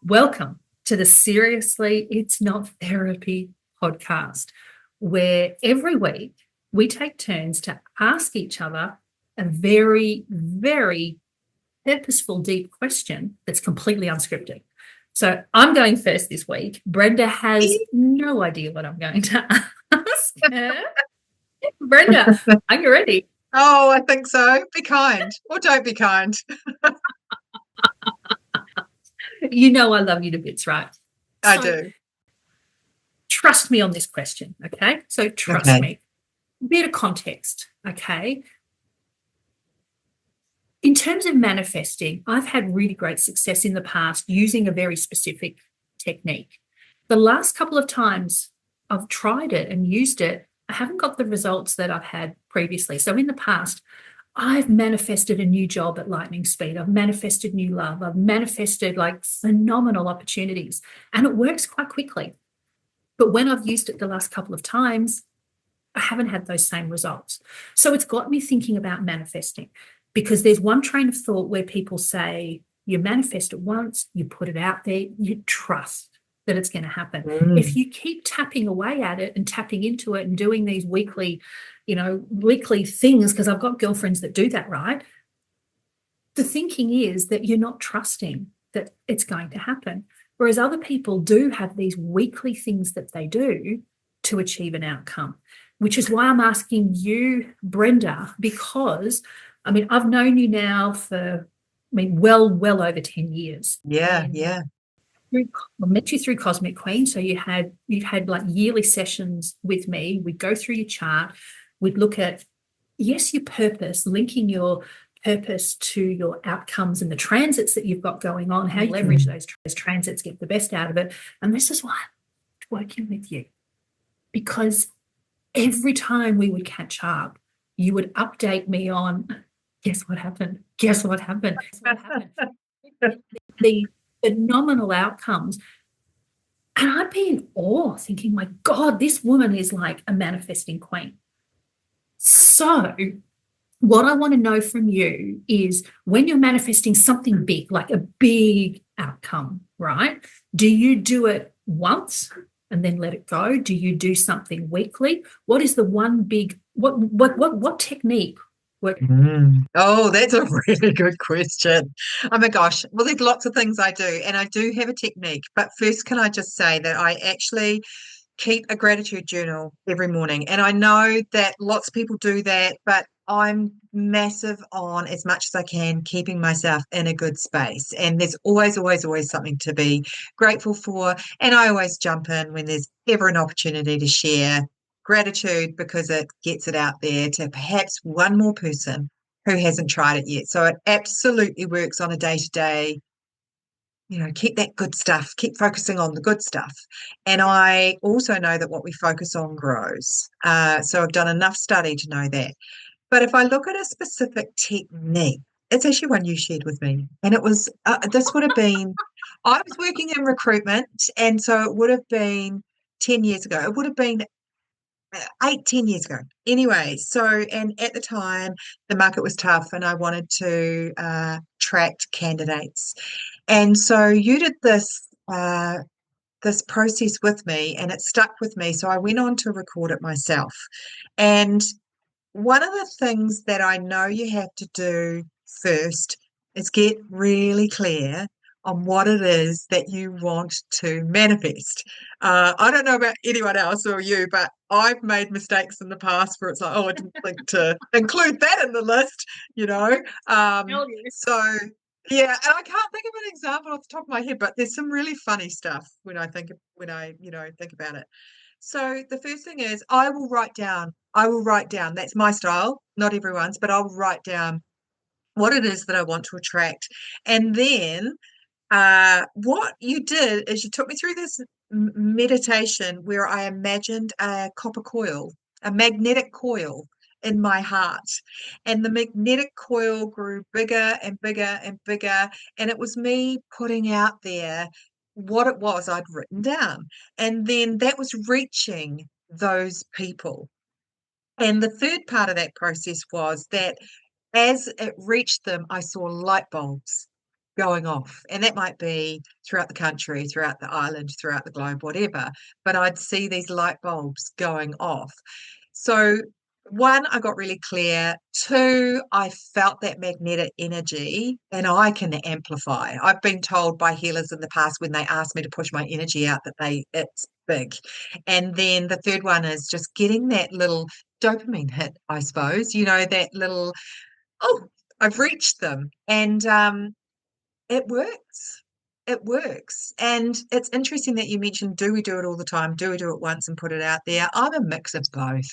Welcome to the Seriously It's Not Therapy podcast, where every week we take turns to ask each other a very, very purposeful, deep question that's completely unscripted. So I'm going first this week. Brenda has no idea what I'm going to ask her. Brenda, are you ready? Oh, I think so. Be kind or don't be kind. You know I love you to bits, right? I do. Trust me on this question, okay? So trust me. Bit of context, okay? In terms of manifesting, I've had really great success in the past using a very specific technique. The last couple of times I've tried it and used it, I haven't got the results that I've had previously. So in the past, I've manifested a new job at lightning speed. I've manifested new love. I've manifested like phenomenal opportunities, and it works quite quickly. But when I've used it the last couple of times, I haven't had those same results. So it's got me thinking about manifesting, because there's one train of thought where people say you manifest it once, you put it out there, you trust that it's going to happen. If you keep tapping away at it and tapping into it and doing these weekly things, because I've got girlfriends that do that, right? The thinking is that you're not trusting that it's going to happen. Whereas other people do have these weekly things that they do to achieve an outcome, which is why I'm asking you, Brenda, because I've known you now for, well over 10 years. Yeah. I met you through Cosmic Queen. So you've had like yearly sessions with me. We'd go through your chart. We'd look at, yes, your purpose, linking your purpose to your outcomes and the transits that you've got going on, how you leverage those transits, get the best out of it. And this is why I'm working with you, because every time we would catch up, you would update me on, guess what happened? Guess what happened? Guess what happened? The phenomenal outcomes. And I'd be in awe thinking, my God, this woman is like a manifesting queen. So what I want to know from you is, when you're manifesting something big, like a big outcome, right? Do you do it once and then let it go? Do you do something weekly? What is the one big, what technique works? Oh, that's a really good question. Oh my gosh. Well, there's lots of things I do, and I do have a technique. But first, can I just say that I actually keep a gratitude journal every morning. And I know that lots of people do that, but I'm massive on, as much as I can, keeping myself in a good space. And there's always, always, always something to be grateful for. And I always jump in when there's ever an opportunity to share gratitude, because it gets it out there to perhaps one more person who hasn't tried it yet. So it absolutely works on a day-to-day. Keep that good stuff, keep focusing on the good stuff. And I also know that what we focus on grows. So I've done enough study to know that. But if I look at a specific technique, it's actually one you shared with me. And it was, this would have been, I was working in recruitment. And so it would have been 10 years ago. It would have been 10 years ago. Anyway, and at the time, the market was tough and I wanted to attract candidates. And so you did this process with me, and it stuck with me. So I went on to record it myself. And one of the things that I know you have to do first is get really clear on what it is that you want to manifest. I don't know about anyone else or you, but I've made mistakes in the past where it's like, oh, I didn't think to include that in the list, you know. So yeah, and I can't think of an example off the top of my head, but there's some really funny stuff when I think about it. So the first thing is, I will write down. That's my style, not everyone's, but I'll write down what it is that I want to attract. And then what you did is you took me through this meditation where I imagined a copper coil, a magnetic coil in my heart. And the magnetic coil grew bigger and bigger and bigger. And it was me putting out there what it was I'd written down. And then that was reaching those people. And the third part of that process was that as it reached them, I saw light bulbs going off. And that might be throughout the country, throughout the island, throughout the globe, whatever. But I'd see these light bulbs going off. So, one, I got really clear. Two, I felt that magnetic energy and I can amplify. I've been told by healers in the past when they ask me to push my energy out that it's big. And then the third one is just getting that little dopamine hit, I suppose, that little, oh, I've reached them. And it works. It works. And it's interesting that you mentioned, do we do it all the time? Do we do it once and put it out there? I'm a mix of both.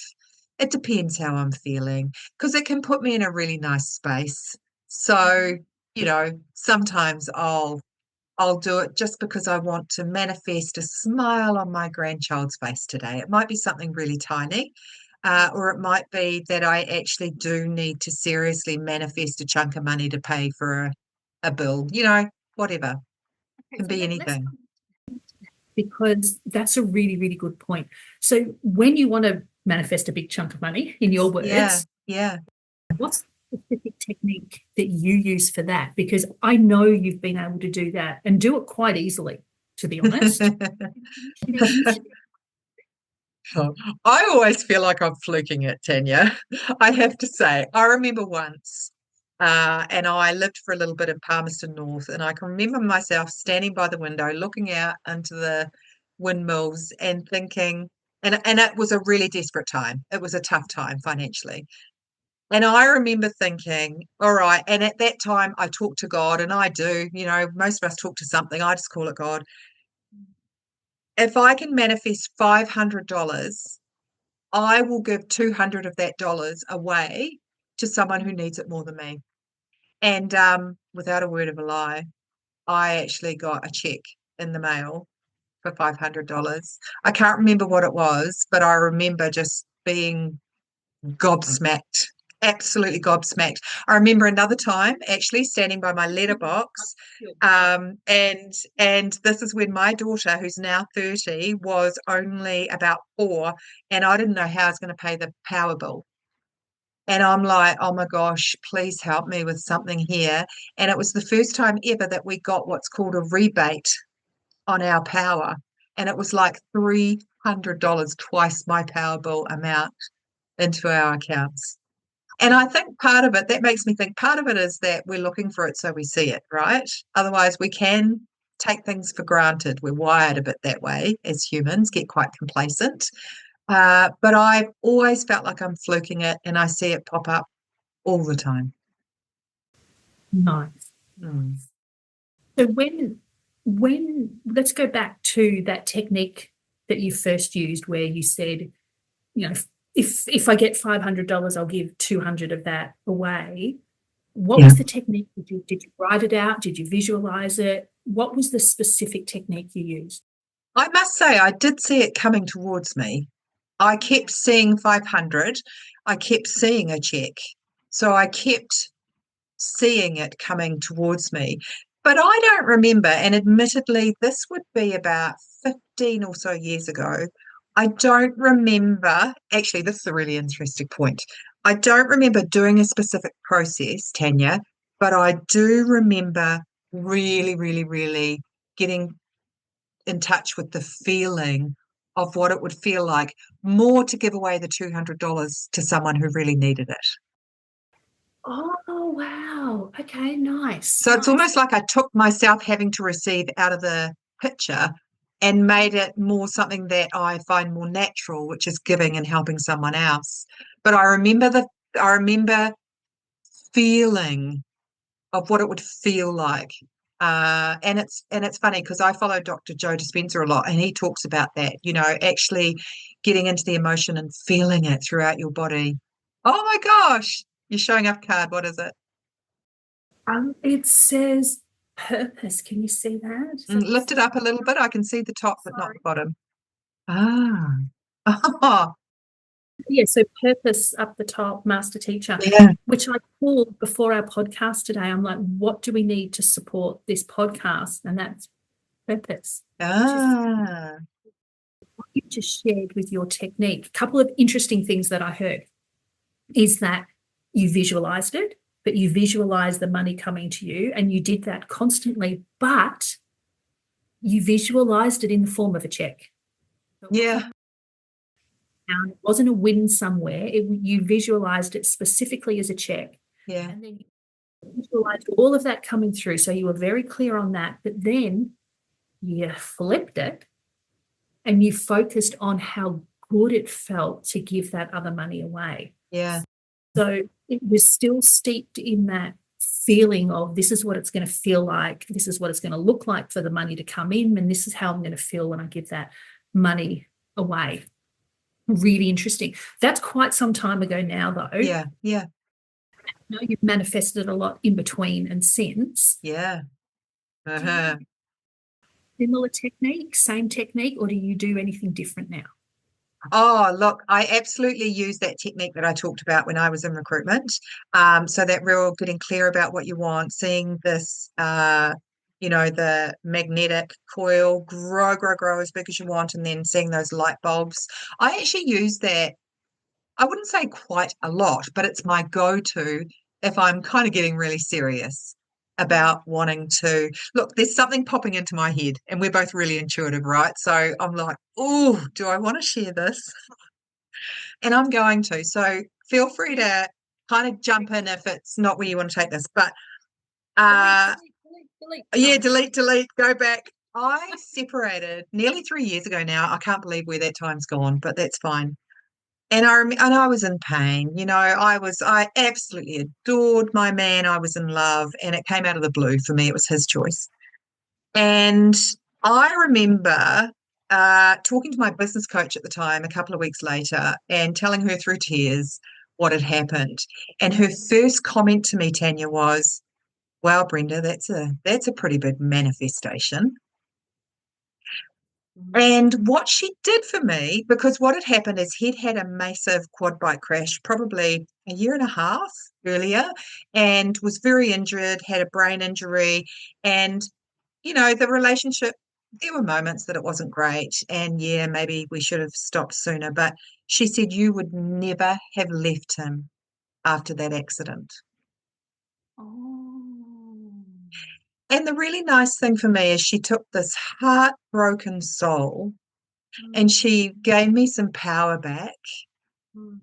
It depends how I'm feeling because it can put me in a really nice space. So, sometimes I'll do it just because I want to manifest a smile on my grandchild's face today. It might be something really tiny, or it might be that I actually do need to seriously manifest a chunk of money to pay for a bill, whatever. Okay, Can so be let's anything. because that's a really, really good point. So when you want to manifest a big chunk of money, in your Yeah, words, yeah. what's the specific technique that you use for that? Because I know you've been able to do that and do it quite easily, to be honest. I always feel like I'm fluking it, Tanya. I have to say, I remember once, and I lived for a little bit in Palmerston North, and I can remember myself standing by the window, looking out into the windmills, and thinking, and it was a really desperate time. It was a tough time financially, and I remember thinking, all right. And at that time, I talked to God, and I do. Most of us talk to something. I just call it God. If I can manifest $500, I will give 200 of that dollars away to someone who needs it more than me. And without a word of a lie, I actually got a check in the mail for $500. I can't remember what it was, but I remember just being gobsmacked, absolutely gobsmacked. I remember another time actually standing by my letterbox, and this is when my daughter, who's now 30, was only about 4, and I didn't know how I was going to pay the power bill. And I'm like, oh my gosh, please help me with something here. And it was the first time ever that we got what's called a rebate on our power. And it was like $300, twice my power bill amount into our accounts. And I think that makes me think part of it is that we're looking for it so we see it, right? Otherwise, we can take things for granted. We're wired a bit that way as humans, get quite complacent. But I've always felt like I'm fluking it and I see it pop up all the time. Nice. Mm. So when let's go back to that technique that you first used where you said, if I get $500, I'll give 200 of that away. What was the technique? Did you write it out? Did you visualize it? What was the specific technique you used? I must say, I did see it coming towards me. I kept seeing 500. I kept seeing a check. So I kept seeing it coming towards me. But I don't remember, and admittedly, this would be about 15 or so years ago. I don't remember, actually, this is a really interesting point. I don't remember doing a specific process, Tanya, but I do remember really, really, really getting in touch with the feeling of what it would feel like more to give away the $200 to someone who really needed it. Oh, wow. Okay, nice. So it's almost like I took myself having to receive out of the picture and made it more something that I find more natural, which is giving and helping someone else. But I remember feeling of what it would feel like. And it's funny because I follow Dr. Joe Dispenza a lot, and he talks about that, actually getting into the emotion and feeling it throughout your body. Oh my gosh, you're showing up card. What is it? It says purpose. Can you see that? Lift it up a little bit. I can see the top, but not the bottom. Ah. Oh, Yeah, so purpose up the top, master teacher, yeah. which I called before our podcast today. I'm like, what do we need to support this podcast? And that's purpose. Ah. What you just shared with your technique. A couple of interesting things that I heard is that you visualized it. but you visualize the money coming to you, and you did that constantly, but you visualized it in the form of a check. So Yeah. it wasn't a win somewhere. You visualized it specifically as a check. Yeah. And then you visualized all of that coming through. So you were very clear on that. But then you flipped it and you focused on how good it felt to give that other money away. Yeah. So it was still steeped in that feeling of this is what it's going to feel like, this is what it's going to look like for the money to come in, and this is how I'm going to feel when I give that money away. Really interesting. That's quite some time ago now, though. Yeah. Yeah. I know you've manifested a lot in between and since. Yeah. Uh-huh. Similar technique, same technique, or do you do anything different now? Oh, look, I absolutely use that technique that I talked about when I was in recruitment. So that real getting clear about what you want, seeing this, the magnetic coil grow as big as you want, and then seeing those light bulbs. I actually use that, I wouldn't say quite a lot, but it's my go-to if I'm kind of getting really serious about wanting to look, there's something popping into my head, and we're both really intuitive, right? So I'm like, oh, do I want to share this? And I'm going to. So feel free to kind of jump in if it's not where you want to take this. But Delete. yeah, delete, go back. I separated nearly 3 years ago now. I can't believe where that time's gone, but that's fine. And I was in pain. I absolutely adored my man. I was in love, and it came out of the blue for me. It was his choice. And I remember talking to my business coach at the time a couple of weeks later and telling her through tears what had happened. And her first comment to me, Tanya, was, "Wow, Brenda, that's a pretty big manifestation." And what she did for me, because what had happened is he'd had a massive quad bike crash probably a year and a half earlier and was very injured, had a brain injury. And, the relationship, there were moments that it wasn't great. And yeah, maybe we should have stopped sooner. But she said, you would never have left him after that accident. Oh. And the really nice thing for me is she took this heartbroken soul and Mm, she gave me some power back mm,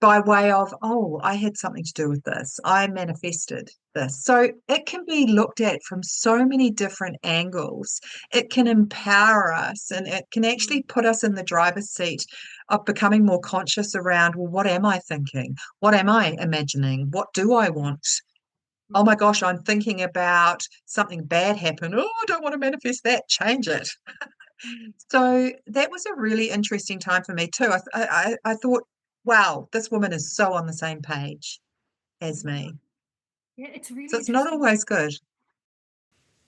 by way of, oh, I had something to do with this. I manifested this. So it can be looked at from so many different angles. It can empower us and it can actually put us in the driver's seat of becoming more conscious around, well, what am I thinking? What am I imagining? What do I want? Oh my gosh, I'm thinking about something bad happen. Oh, I don't want to manifest that. Change it. So that was a really interesting time for me too. I thought, wow, this woman is so on the same page as me. yeah, it's really So it's not interesting. always good.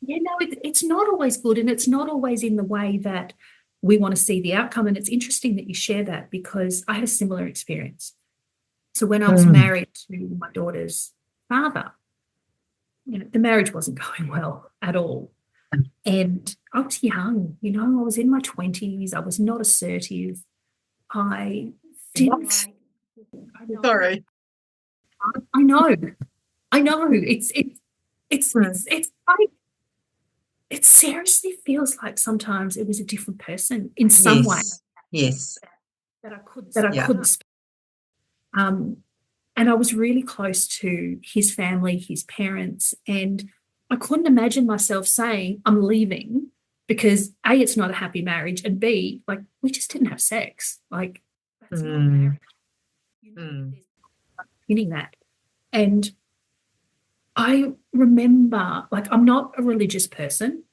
Yeah, no, it's not always good, and it's not always in the way that we want to see the outcome. And it's interesting that you share that because I had a similar experience. So when I was Mm. married to my daughter's father, the marriage wasn't going well at all. And I was young, I was in my 20s. I was not assertive. I didn't What? like, I know, Sorry. I know, I know. It's like, it seriously feels like sometimes it was a different person in some way Yes. Yes. that I Yeah. couldn't speak. Um, and I was really close to his family, his parents, and I couldn't imagine myself saying, I'm leaving because A, it's not a happy marriage, and B, like we just didn't have sex. Like that's not a Mm. marriage. Mm. There's feeling that. And I remember, like, I'm not a religious person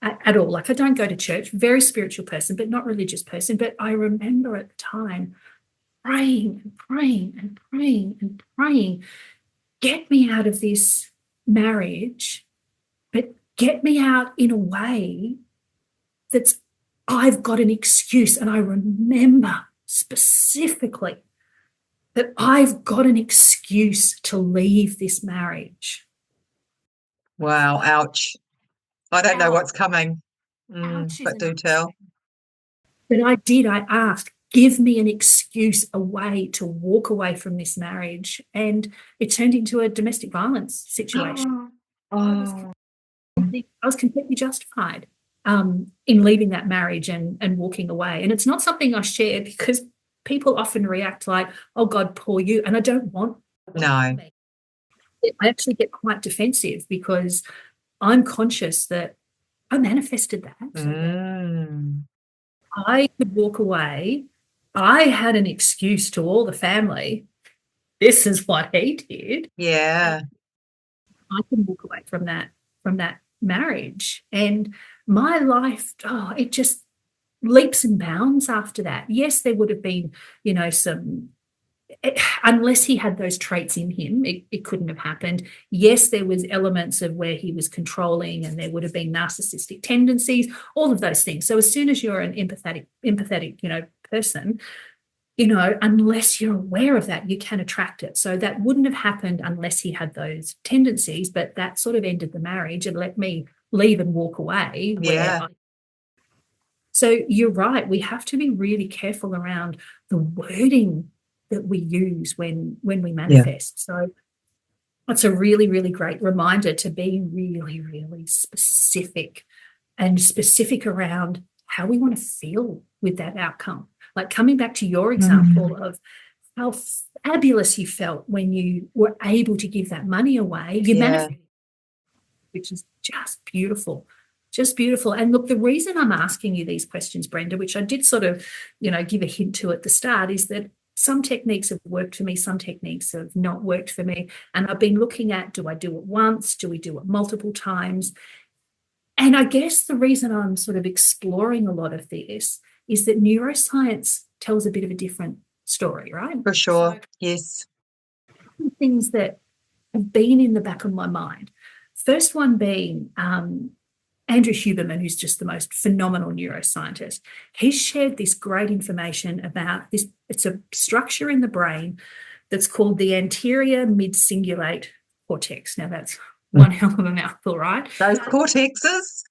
at all. Like, I don't go to church, very spiritual person, but not religious person. But I remember at the time praying and praying and praying and praying, get me out of this marriage, but get me out in a way that's, I've got an excuse. And I remember specifically that I've got an excuse to leave this marriage. Wow. Ouch. I don't know Ouch, what's coming. ouch is But an do tell. understatement. But I did, I asked, give me an excuse, a way to walk away from this marriage. And it turned into a domestic violence situation. Oh, I was completely justified in leaving that marriage and walking away. And it's not something I share because people often react like, oh God, poor you. And I don't want no. I actually get quite defensive because I'm conscious that I manifested that. Mm. I could walk away. I had an excuse to all the family. This is what he did. Yeah. I can walk away from that marriage. And my life, it just leaps and bounds after that. Yes, there would have been, some unless he had those traits in him, it couldn't have happened. Yes, there was elements of where he was controlling and there would have been narcissistic tendencies, all of those things. So as soon as you're an empathetic, person, unless you're aware of that, you can attract it. So that wouldn't have happened unless he had those tendencies, but that sort of ended the marriage and let me leave and walk away. Yeah. So you're right. We have to be really careful around the wording that we use when we manifest. So that's a really, really great reminder to be really, really specific around how we want to feel with that outcome. Like coming back to your example of how fabulous you felt when you were able to give that money away, you manifested, which is just beautiful. Just beautiful. And look, the reason I'm asking you these questions, Brenda, which I did sort of, give a hint to at the start, is that some techniques have worked for me, some techniques have not worked for me. And I've been looking at, do I do it once? Do we do it multiple times? And I guess the reason I'm sort of exploring a lot of this is that neuroscience tells a bit of a different story, right? For sure. So, yes. Things that have been in the back of my mind. First one being Andrew Huberman, who's just the most phenomenal neuroscientist. He's shared this great information about this. It's a structure in the brain that's called the anterior mid-cingulate cortex. Now, that's one hell of a mouthful, right? Those cortexes.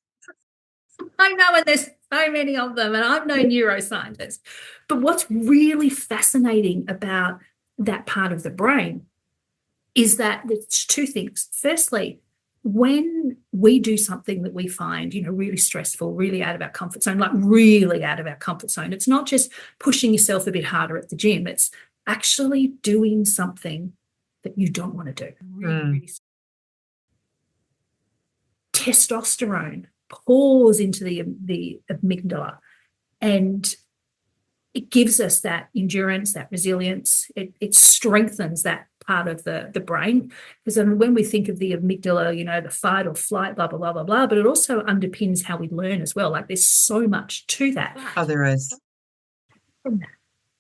I know, and there's so many of them, and I'm no neuroscientist. But what's really fascinating about that part of the brain is that there's two things. Firstly, when we do something that we find, really stressful, really out of our comfort zone, like really out of our comfort zone, it's not just pushing yourself a bit harder at the gym. It's actually doing something that you don't want to do. Really testosterone pours into the amygdala, and it gives us that endurance, that resilience. It strengthens that part of the brain, because when we think of the amygdala, the fight or flight, blah, blah, blah, blah, blah, but it also underpins how we learn as well. Like there's so much to that. Oh, there is.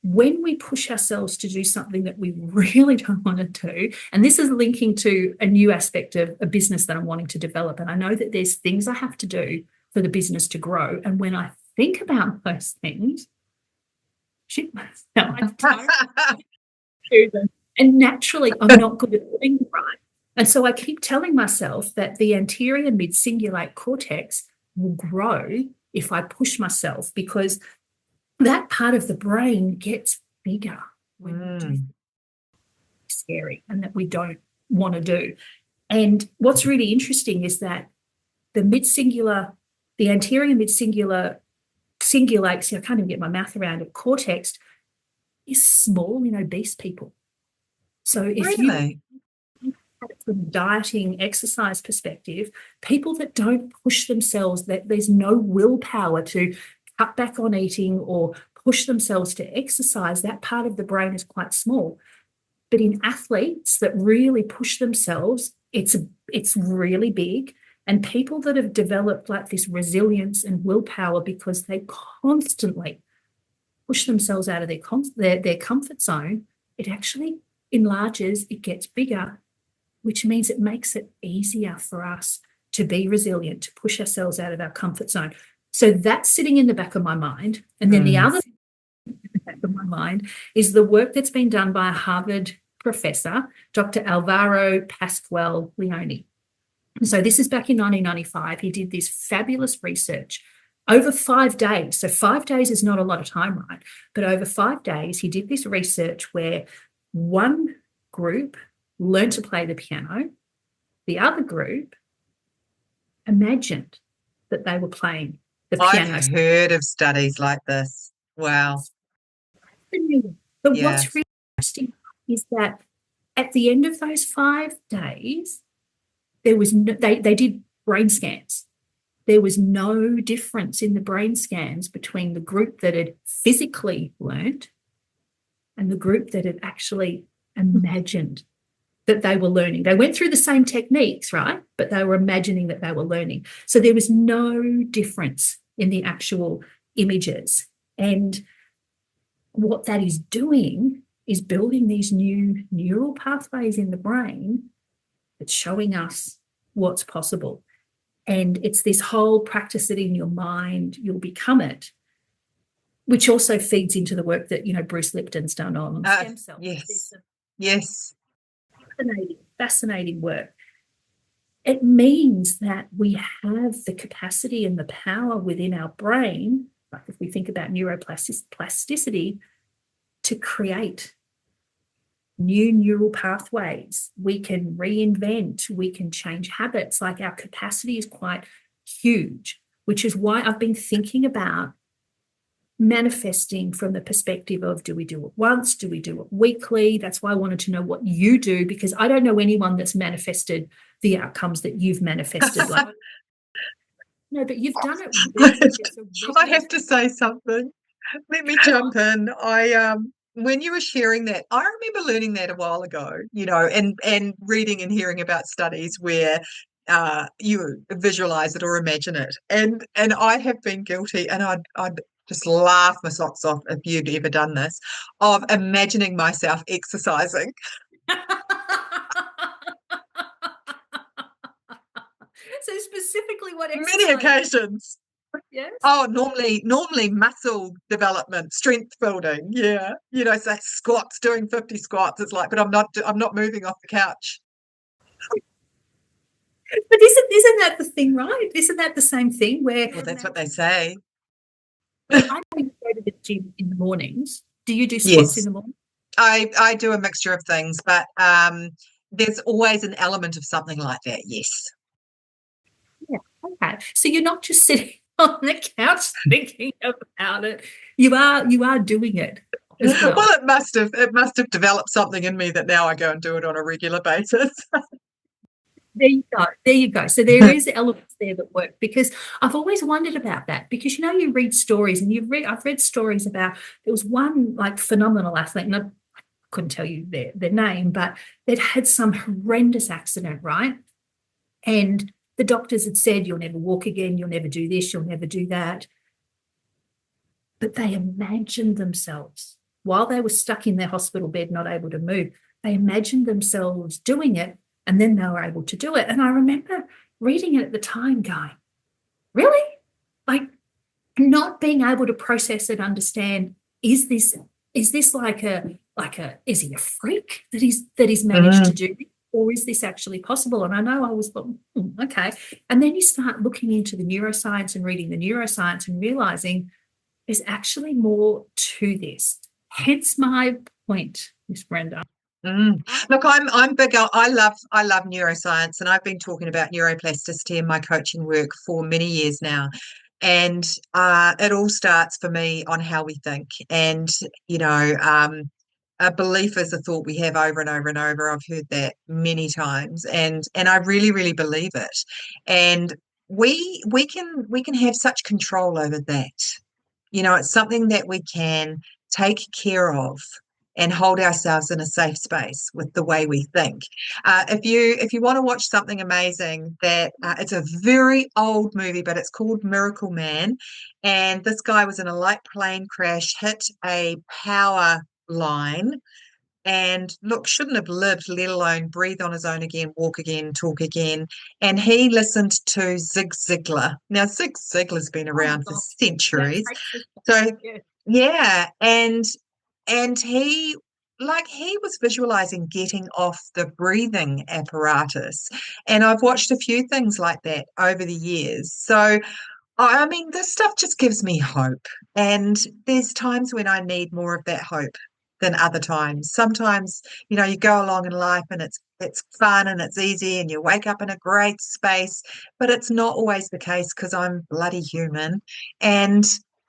When we push ourselves to do something that we really don't want to do, and this is linking to a new aspect of a business that I'm wanting to develop, and I know that there's things I have to do for the business to grow, and when I think about those things, I don't do them. And naturally, I'm not good at doing it right. And so I keep telling myself that the anterior mid-cingulate cortex will grow if I push myself, because that part of the brain gets bigger when we do something scary and that we don't want to do. And what's really interesting is that the anterior mid-cingulate cingulates, I can't even get my mouth around it, cortex is small in obese people. So if you from a dieting exercise perspective, people that don't push themselves, that there's no willpower to cut back on eating or push themselves to exercise, that part of the brain is quite small. But in athletes that really push themselves, it's really big. And people that have developed like this resilience and willpower because they constantly push themselves out of their comfort zone, it actually enlarges, it gets bigger, which means it makes it easier for us to be resilient, to push ourselves out of our comfort zone. So that's sitting in the back of my mind. And then the other thing in the back of my mind is the work that's been done by a Harvard professor, Dr. Alvaro Pascual Leone. So this is back in 1995. He did this fabulous research over 5 days. So 5 days is not a lot of time, right? But over 5 days, he did this research where one group learned to play the piano, the other group imagined that they were playing the piano. I've heard of studies like this. Wow. But Yeah. what's really interesting is that at the end of those 5 days, there was no, they did brain scans. There was no difference in the brain scans between the group that had physically learned and the group that had actually imagined that they were learning. They went through the same techniques, right? But they were imagining that they were learning. So there was no difference in the actual images. And what that is doing is building these new neural pathways in the brain that's showing us what's possible. And it's this whole practice it in your mind, you'll become it, which also feeds into the work that, Bruce Lipton's done on stem cells. Yes. Yes. Fascinating work. It means that we have the capacity and the power within our brain, like if we think about neuroplasticity, to create new neural pathways. We can reinvent, we can change habits. Like our capacity is quite huge, which is why I've been thinking about manifesting from the perspective of, do we do it once? Do we do it weekly? That's why I wanted to know what you do, because I don't know anyone that's manifested the outcomes that you've manifested. Like, no, but you've done it. I have to say something. Let me jump in. When you were sharing that, I remember learning that a while ago, and reading and hearing about studies where you visualize it or imagine it. And I have been guilty, and I'd just laugh my socks off if you'd ever done this, of imagining myself exercising. So specifically what exercise? Many occasions. Yes. Oh, normally muscle development, strength building. Yeah. So squats, doing 50 squats. It's like, but I'm not moving off the couch. But isn't that the thing, right? Isn't that the same thing where? Well, that's what they say. I know you go to the gym in the mornings. Do you do squats in the morning? I do a mixture of things, but there's always an element of something like that. Yes. Yeah. Okay. So you're not just sitting on the couch thinking about it. You are doing it as well. Well, it must have developed something in me that now I go and do it on a regular basis. There you go. So there is elements there that work, because I've always wondered about that, because you read stories, and I've read stories about, there was one like phenomenal athlete, and I couldn't tell you their name, but they'd had some horrendous accident, right? And the doctors had said, you'll never walk again, you'll never do this, you'll never do that. But they imagined themselves, while they were stuck in their hospital bed, not able to move, they imagined themselves doing it, and then they were able to do it. And I remember reading it at the time going, really? Like, not being able to process it, understand, is this like is he a freak that he's managed to do this? Or is this actually possible? And I know I was like, okay. And then you start looking into the neuroscience and reading the neuroscience and realizing there's actually more to this. Hence my point, Miss Brenda. Look, I'm big. I love neuroscience, and I've been talking about neuroplasticity in my coaching work for many years now. And it all starts for me on how we think. And a belief is a thought we have over and over and over. I've heard that many times, and I really, really believe it. And we can have such control over that. It's something that we can take care of and hold ourselves in a safe space with the way we think. If you want to watch something amazing, that it's a very old movie, but it's called Miracle Man. And this guy was in a light plane crash, hit a power line, and look, shouldn't have lived, let alone breathe on his own again, walk again, talk again. And he listened to Zig Ziglar. Now, Zig Ziglar's been around for centuries. So yeah, and he was visualizing getting off the breathing apparatus. And I've watched a few things like that over the years. So I mean, this stuff just gives me hope. And there's times when I need more of that hope than other times. Sometimes, you go along in life and it's fun and it's easy and you wake up in a great space, but it's not always the case because I'm bloody human. And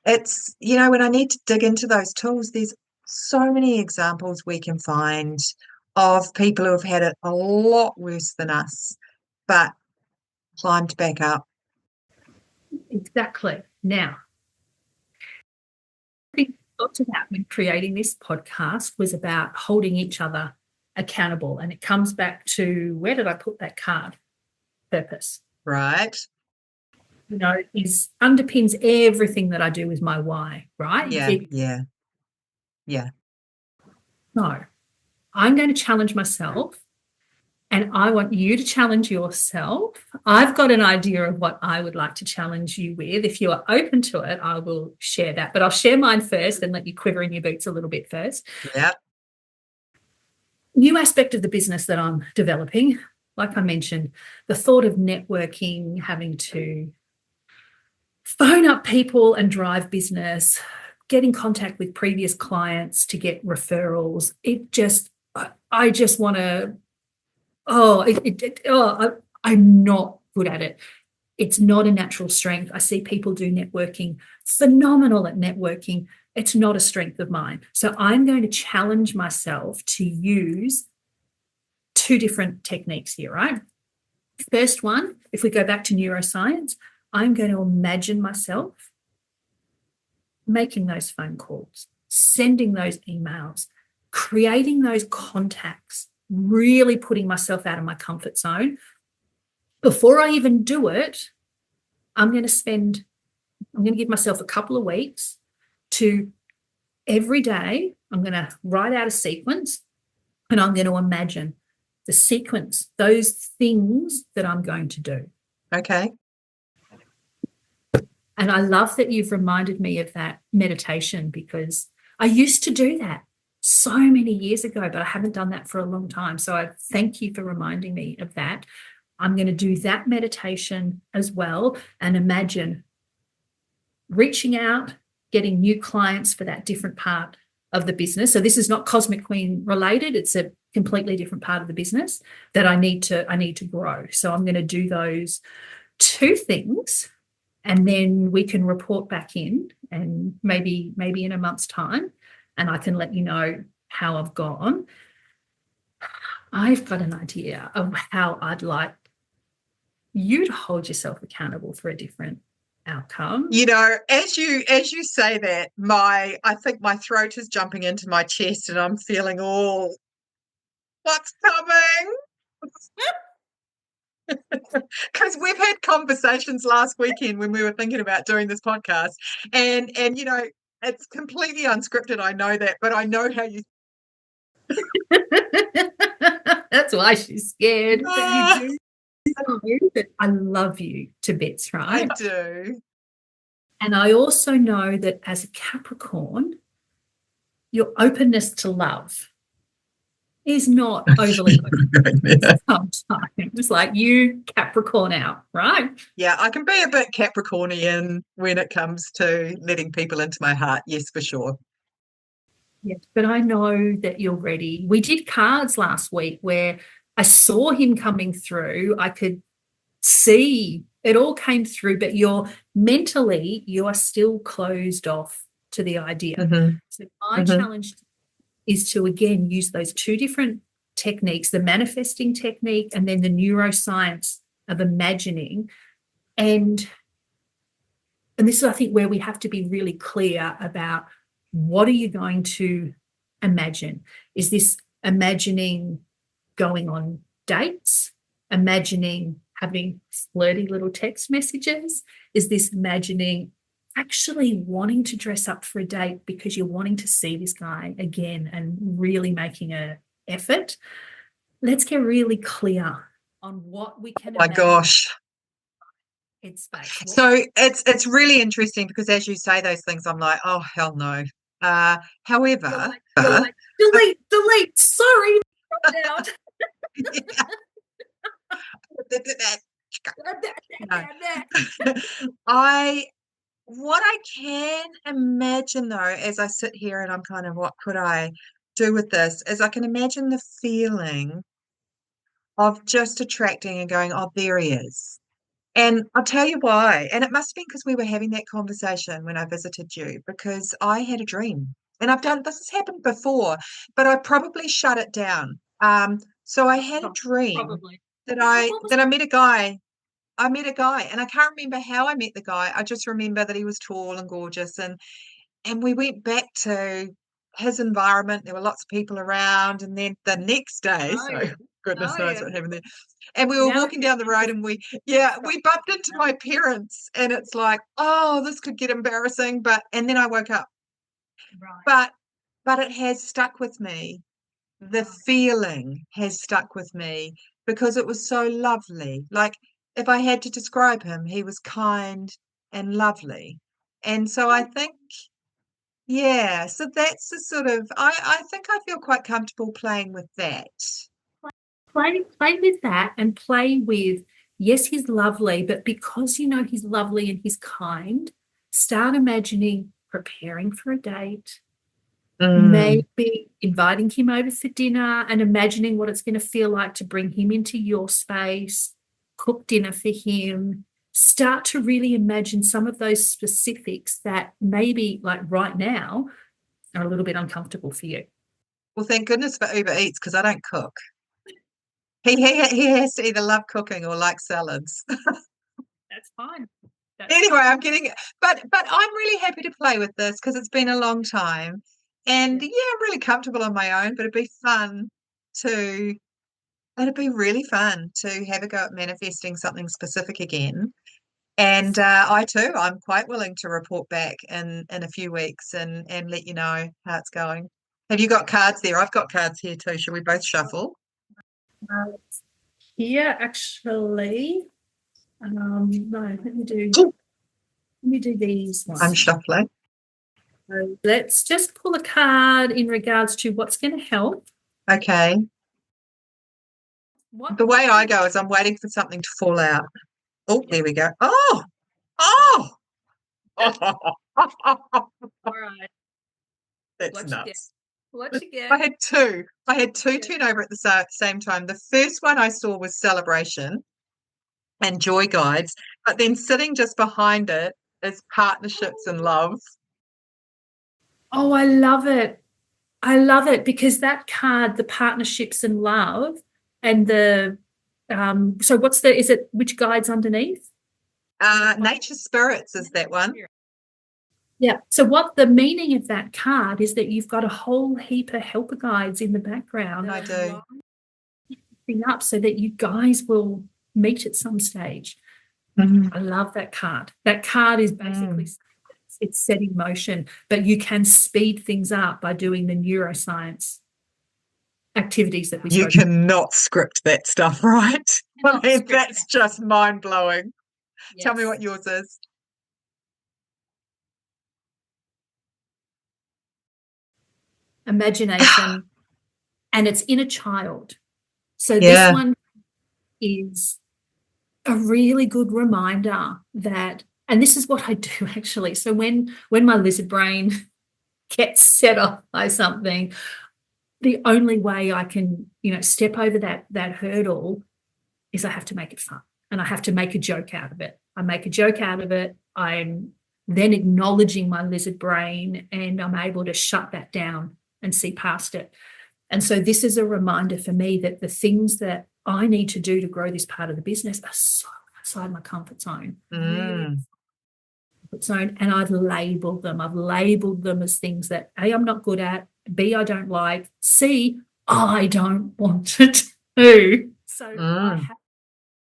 it's, when I need to dig into those tools, there's so many examples we can find of people who have had it a lot worse than us, but climbed back up. Exactly. Now, I think talked about when creating this podcast was about holding each other accountable. And it comes back to, where did I put that card? Purpose. Right. Is underpins everything that I do is my why, right? Yeah. No, I'm going to challenge myself, and I want you to challenge yourself. I've got an idea of what I would like to challenge you with. If you are open to it, I will share that. But I'll share mine first and let you quiver in your boots a little bit first. Yeah. New aspect of the business that I'm developing, like I mentioned, the thought of networking, having to phone up people and drive business, get in contact with previous clients to get referrals. I just want to, I'm not good at it. It's not a natural strength. I see people do networking, phenomenal at networking. It's not a strength of mine. So I'm going to challenge myself to use two different techniques here, right? First one, if we go back to neuroscience, I'm going to imagine myself making those phone calls, sending those emails, creating those contacts, really putting myself out of my comfort zone. Before I even do it, I'm going to give myself a couple of weeks to every day, I'm going to write out a sequence and I'm going to imagine the sequence, those things that I'm going to do. Okay. And I love that you've reminded me of that meditation, because I used to do that so many years ago, but I haven't done that for a long time. So I thank you for reminding me of that. I'm going to do that meditation as well and imagine reaching out, getting new clients for that different part of the business. So this is not Cosmic Queen related. It's a completely different part of the business that I need to grow. So I'm going to do those two things, and then we can report back in, and maybe in a month's time, and I can let you know how I've gone. I've got an idea of how I'd like you to hold yourself accountable for a different outcome. As you say that, I think my throat is jumping into my chest and I'm feeling all, what's coming? Because we've had conversations last weekend when we were thinking about doing this podcast, and it's completely unscripted. I know that, but I know how you. That's why she's scared. But you do know that I love you to bits, right? I do. And I also know that as a Capricorn, your openness to love is not overly sometimes. It's like you Capricorn out, right? Yeah, I can be a bit Capricornian when it comes to letting people into my heart. Yes, for sure. Yes, but I know that you're ready. We did cards last week where I saw him coming through. I could see it all came through, but you are still closed off to the idea. Mm-hmm. So my challenge is to, again, use those two different techniques, the manifesting technique and then the neuroscience of imagining. And this is, I think, where we have to be really clear about, what are you going to imagine? Is this imagining going on dates? Imagining having flirty little text messages? Is this imagining actually wanting to dress up for a date because you're wanting to see this guy again and really making an effort? Let's get really clear on what we can imagine. My gosh. Headspace. So it's really interesting because as you say those things, I'm like, oh, hell no. However, delete. Sorry. Yeah. No. I what I can imagine though, as I sit here and I'm kind of what could I do with this, is I can imagine the feeling of just attracting and going, oh, there he is. And I'll tell you why. And it must have been because we were having that conversation when I visited you, because I had a dream. And I've done this has happened before, but I probably shut it down. So I had a dream Probably. that What was I met a guy. I met a guy, and I can't remember how I met the guy. I just remember that he was tall and gorgeous, and we went back to his environment. There were lots of people around, and then the next day, Oh, so yeah. goodness Oh, knows yeah. what happened there. And we were Now walking down the road, and we bumped into my parents, and it's like, oh, this could get embarrassing, and then I woke up. right. But it has stuck with me. The feeling has stuck with me because it was so lovely. Like if I had to describe him, he was kind and lovely. And so I think, yeah, so that's the sort of I think I feel quite comfortable playing with that. Play with that and play with, yes, he's lovely, but because you know he's lovely and he's kind, start imagining preparing for a date, Mm, maybe inviting him over for dinner and imagining what it's going to feel like to bring him into your space, cook dinner for him. Start to really imagine some of those specifics that maybe, like right now, are a little bit uncomfortable for you. well, thank goodness for Uber Eats because I don't cook. He has to either love cooking or like salads. That's fine. That's Anyway, fine. I'm getting, but I'm really happy to play with this because it's been a long time, and Yeah. yeah, I'm really comfortable on my own. But to, it'd be really fun to have a go at manifesting something specific again. And I too, I'm quite willing to report back in a few weeks and let you know how it's going. Have you got cards there? I've got cards here too. Should we both shuffle? Uh, Here, actually, no, Ooh, let me do these I'm ones. shuffling. So let's just pull a card in regards to what's going to help. Okay. The way What I do go is I'm waiting for something to fall out. Oh, yeah, there we go. Oh, oh. all right. That's What you get? nuts. What you I get? had two. I had two Yeah. turn over at the same time. The first one I saw was celebration and joy guides, but then sitting just behind it is partnerships and love. Oh, I love it. I love it because that card, the partnerships and love, and the so what's the is it which guides underneath? Nature spirits is that one. Yeah. So what the meaning of that card is that you've got a whole heap of helper guides in the background I do. lining up so that you guys will meet at some stage. Mm, I love that card. That card is basically mm. it's set in motion, but you can speed things up by doing the neuroscience activities that we You spoke about. cannot script that stuff, right? I Not mean, script. that's just mind blowing. Tell me Yes. what yours is. Imagination, and it's inner child. So this Yeah. one is a really good reminder that, and this is what I do actually. So when my lizard brain gets set off by something, the only way I can, step over that hurdle is I have to make it fun and I have to make a joke out of it. I make a joke out of it. I'm then acknowledging my lizard brain and I'm able to shut that down and see past it. And so this is a reminder for me that the things that I need to do to grow this part of the business are so outside my comfort zone, really Mm. comfort zone. And I've labeled them. I've labeled them as things that A, I'm not good at, B, I don't like, C, I don't want to do. So I Mm. have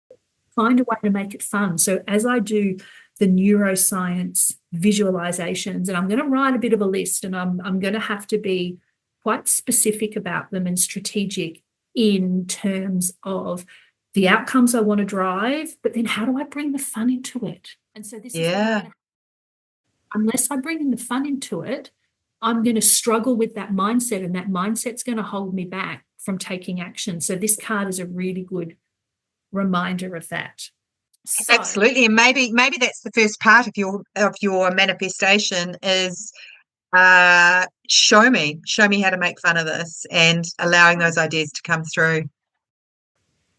to find a way to make it fun. So as I do the neuroscience visualizations, and I'm going to write a bit of a list and I'm going to have to be quite specific about them and strategic in terms of the outcomes I want to drive, but then how do I bring the fun into it? And so this is what I'm Yeah. going to, unless I bring in the fun into it, I'm going to struggle with that mindset, and that mindset's going to hold me back from taking action. So this card is a really good reminder of that. So, Absolutely. And maybe that's the first part of your manifestation is show me how to make fun of this and allowing those ideas to come through.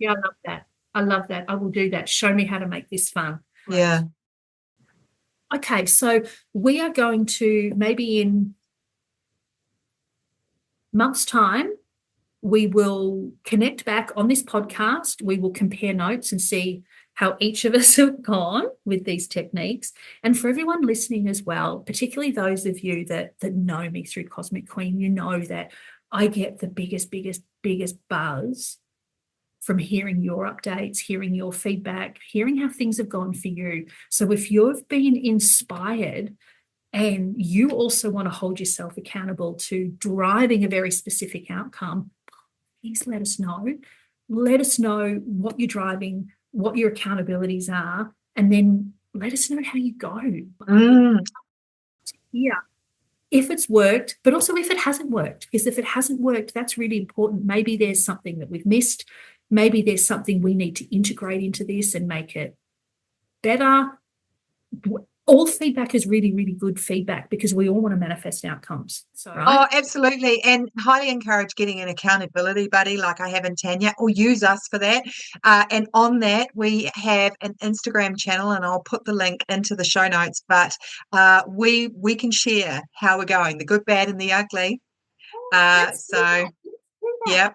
yeah, I love that. I love that. I will do that. Show me how to make this fun. Yeah. Great. Okay, so we are going to maybe in months' time, we will connect back on this podcast. We will compare notes and see how each of us have gone with these techniques. And for everyone listening as well, particularly those of you that know me through Cosmic Queen, you know that I get the biggest buzz from hearing your updates, hearing your feedback, hearing how things have gone for you. So if you've been inspired and you also want to hold yourself accountable to driving a very specific outcome, please let us know. Let us know what you're driving, what your accountabilities are, and then let us know how you go. Mm. Yeah. If it's worked, but also if it hasn't worked, because if it hasn't worked, that's really important. Maybe there's something that we've missed. Maybe there's something we need to integrate into this and make it better. All feedback is really good feedback because we all want to manifest outcomes. So, right? Oh, absolutely. And highly encourage getting an accountability buddy like I have in Tanya, or use us for that. And on that, we have an Instagram channel, and I'll put the link into the show notes. But we can share how we're going, the good, bad, and the ugly. So, yeah.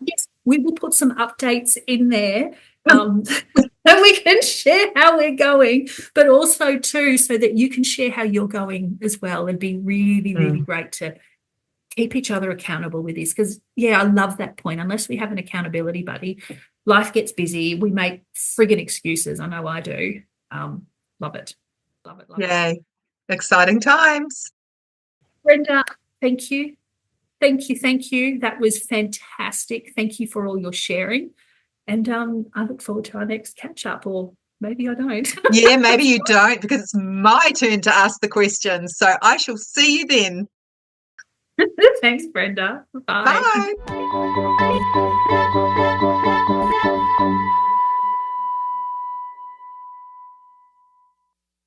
Yes, we will put some updates in there. So we can share how we're going, but also too, so that you can share how you're going as well. It'd be really great to keep each other accountable with this. Because yeah, I love that point. Unless we have an accountability buddy, life gets busy. We make friggin' excuses. I know I do. Love it. Love it. Yay. Exciting times. Brenda, thank you. Thank you. That was fantastic. Thank you for all your sharing. And I look forward to our next catch up, or maybe I don't. Yeah, maybe you don't, because it's my turn to ask the questions. So I shall see you then. Thanks, Brenda. Bye. Bye.